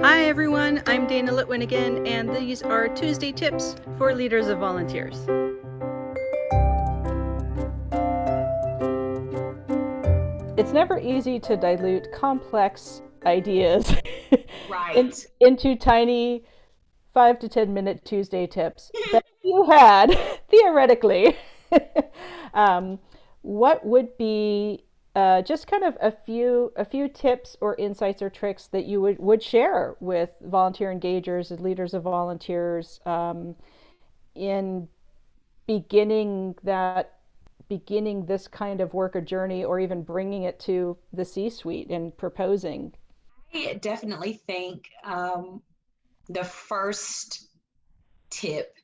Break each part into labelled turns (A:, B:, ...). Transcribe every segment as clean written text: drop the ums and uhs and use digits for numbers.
A: Hi everyone, I'm Dana Litwin again, and these are Tuesday tips for leaders of volunteers. It's never easy to dilute complex ideas
B: Right.
A: into tiny 5 to 10 minute Tuesday tips that if you had, theoretically, um, what would be just kind of a few tips or insights or tricks that you would share with volunteer engagers and leaders of volunteers in beginning this kind of work or journey, or even bringing it to the C-suite and proposing.
B: I definitely think the first tip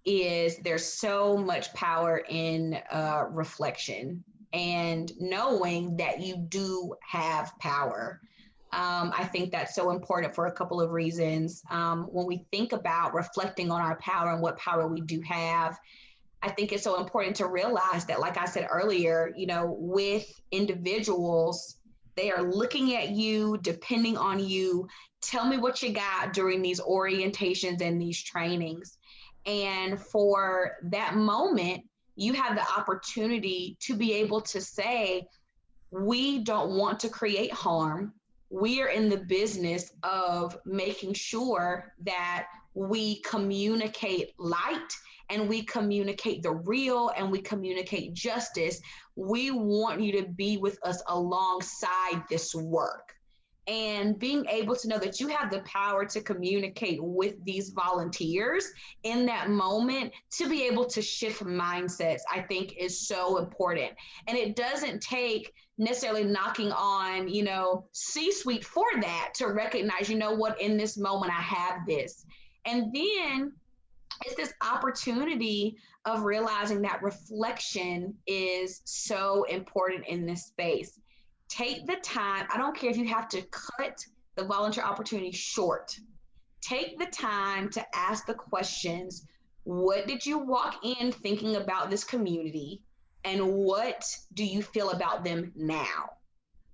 B: is there's so much power in reflection and knowing that you do have power. I think that's so important for a couple of reasons. When we think about reflecting on our power and what power we do have, I think it's so important to realize that, like I said earlier, with individuals, they are looking at you, depending on you. Tell me what you got during these orientations and these trainings. And for that moment, you have the opportunity to be able to say, we don't want to create harm. We are in the business of making sure that we communicate light and we communicate the real and we communicate justice. We want you to be with us alongside this work. And being able to know that you have the power to communicate with these volunteers in that moment to be able to shift mindsets, I think is so important. And it doesn't take necessarily knocking on, C-suite for that to recognize, what, in this moment I have this. And then it's this opportunity of realizing that reflection is so important in this space. Take the time. I don't care if you have to cut the volunteer opportunity short. Take the time to ask the questions. What did you walk in thinking about this community? And what do you feel about them now?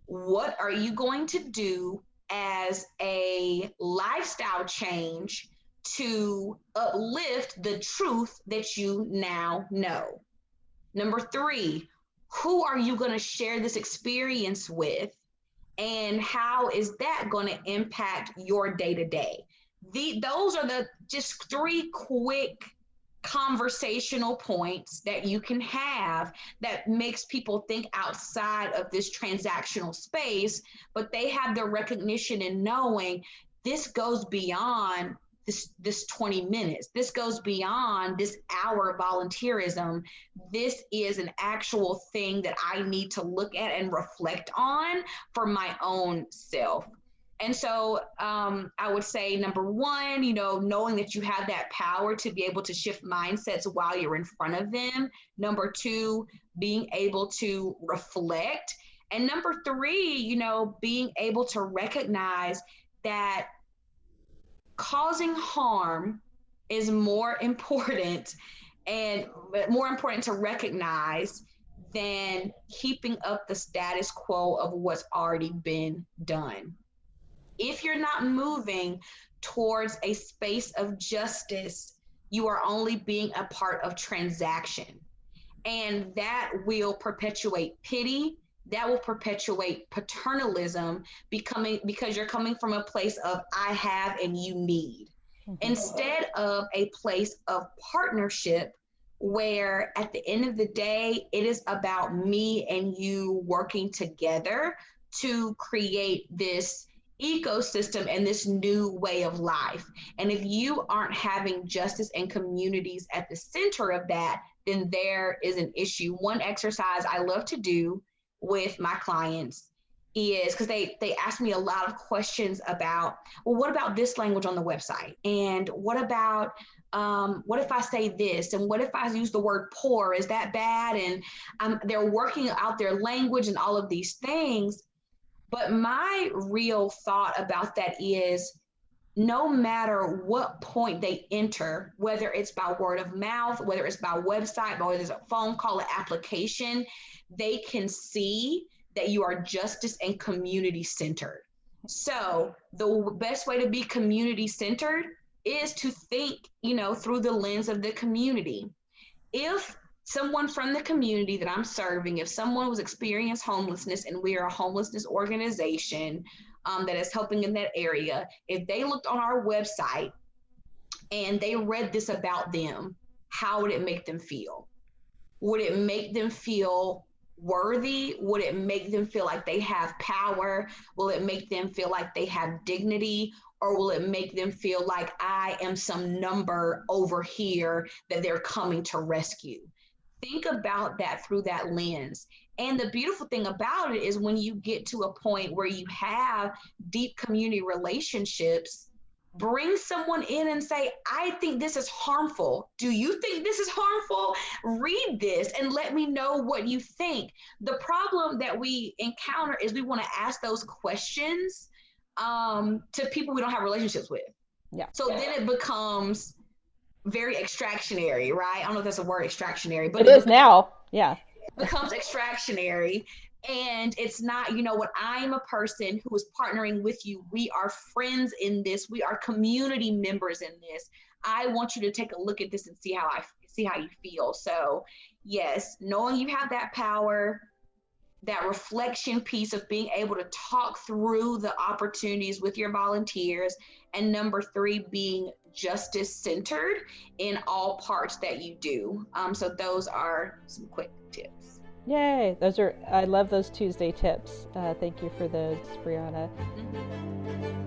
B: What are you going to do as a lifestyle change to uplift the truth that you now know? Number three, who are you going to share this experience with? And how is that going to impact your day to day? Those are the just three quick conversational points that you can have that makes people think outside of this transactional space, but they have the recognition and knowing this goes beyond this 20 minutes. This goes beyond this hour of volunteerism. This is an actual thing that I need to look at and reflect on for my own self. And so I would say number one, knowing that you have that power to be able to shift mindsets while you're in front of them. Number two, being able to reflect. And number three, being able to recognize that causing harm is more important and more important to recognize than keeping up the status quo of what's already been done. If you're not moving towards a space of justice, you are only being a part of transaction. And that will perpetuate pity. That will perpetuate paternalism, becoming because you're coming from a place of I have and you need,
A: Mhm.
B: instead of a place of partnership where at the end of the day it is about me and you working together to create this ecosystem and this new way of life. And if you aren't having justice and communities at the center of that, then there is an issue. One exercise I love to do with my clients is because they ask me a lot of questions about, well, what about this language on the website, and what about what if I say this, and what if I use the word poor, is that bad? And they're working out their language and all of these things. But my real thought about that is, no matter what point they enter, whether it's by word of mouth, whether it's by website, whether it's a phone call, an application, they can see that you are justice and community centered. So the best way to be community centered is to think, through the lens of the community. If someone from the community that I'm serving, if someone was experiencing homelessness and we are a homelessness organization that is helping in that area, if they looked on our website and they read this about them, how would it make them feel? Would it make them feel worthy? Would it make them feel like they have power? Will it make them feel like they have dignity? Or will it make them feel like I am some number over here that they're coming to rescue? Think about that through that lens. And the beautiful thing about it is when you get to a point where you have deep community relationships, bring someone in and say, I think this is harmful. Do you think this is harmful? Read this and let me know what you think. The problem that we encounter is we want to ask those questions to people we don't have relationships with.
A: Yeah.
B: So then it becomes very extractionary, right? I don't know if that's a word, extractionary, but
A: It is now. Yeah.
B: becomes extractionary. And it's not, what, I'm a person who is partnering with you. We are friends in this. We are community members in this. I want you to take a look at this and see how you feel. So yes, knowing you have that power, that reflection piece of being able to talk through the opportunities with your volunteers, and number three, being justice centered in all parts that you do. So those are some quick tips.
A: Yay. I love those Tuesday tips. Thank you for those, Brianna.
B: Mhm.